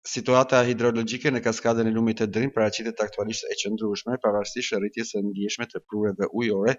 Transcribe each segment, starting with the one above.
Situata hidrologjike në kaskadën e lumit të Drin paraqitet aktualisht e qëndrueshme, pavarësisht rritjes së ndjeshme të prureve ujore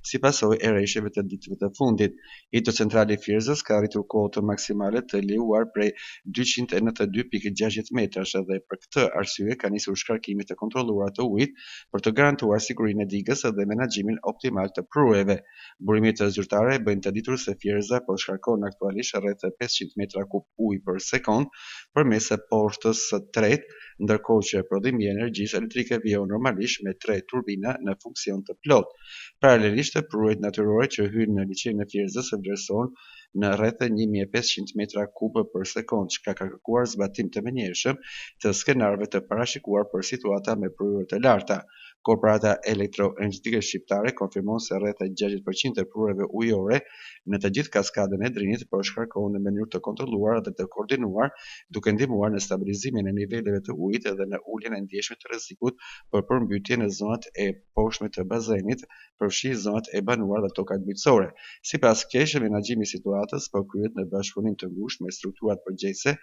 si pasojë e rreshjeve të ditëve të fundit. Hidrocentrali i Firzës ka arritur kotë maksimale të lejuar prej 292.60 metrash dhe për këtë arsye ka nisur shkarkimet e kontrolluara të ujit për të garantuar sigurinë e digës dhe menaxhimin optimal të prureve. Burimet zyrtare bëjnë të ditur se Fierza po shkarkon aktualisht rreth 500 metra kub ujë për sekond përmes poshtës së tretë, ndërkohë që prodhimi i energjisë elektrike vjen normalisht me 3 turbina në funksion të plotë. Paralelisht, pruret natyrore që hyjnë në liçenin e Fierzës vlerësohen në rreth 1500 metra kub për sekond, çka ka kërkuar zbatim të menjëhershëm të skenarëve të parashikuar për situata me prurje të larta. Korporata elektroenergjetike shqiptare konfirmon se rreth 60% e prureve ujore në të gjithë kaskadën e Drinit po shkarkohen në mënyrë të kontrolluar dhe të koordinuar, duke ndihmuar në stabilizimin e niveleve të ujit dhe në uljen e ndjeshme të rrezikut për përmbytje në zonat e poshtme të bazenit, përfshi zonat e banuara dhe tokat mbytësore. Sipas kësaj, menaxhimi i situatës po kryhet në bashkëpunim të ngushtë me strukturat përgjegjëse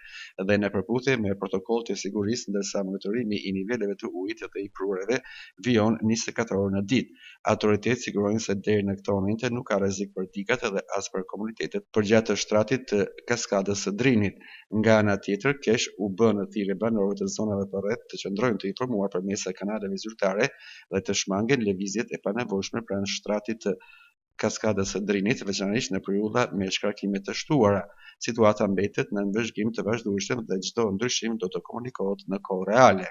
dhe në përputhje me protokollet e sigurisë, ndërsa monitorimi i niveleve të ujit dhe i prureve vijon 24 orë në ditë. Autoritetet sigurojnë se deri në këtë moment nuk ka rrezik për digat dhe as për komunitetet përgjatë shtratit të kaskadës së Drinit. Nga ana tjetër, kesh u bën thirrje banorëve të zonave përreth të qëndrojnë të informuar përmes kanaleve zyrtare dhe të shmangen lëvizjet e panevojshme pranë shtratit të kaskadës së Drinit, veçanërisht në periudha me shkarkime të shtuara. Situata mbetet në vëzhgim të vazhdueshëm dhe çdo ndryshim do të komunikohet në kohë reale.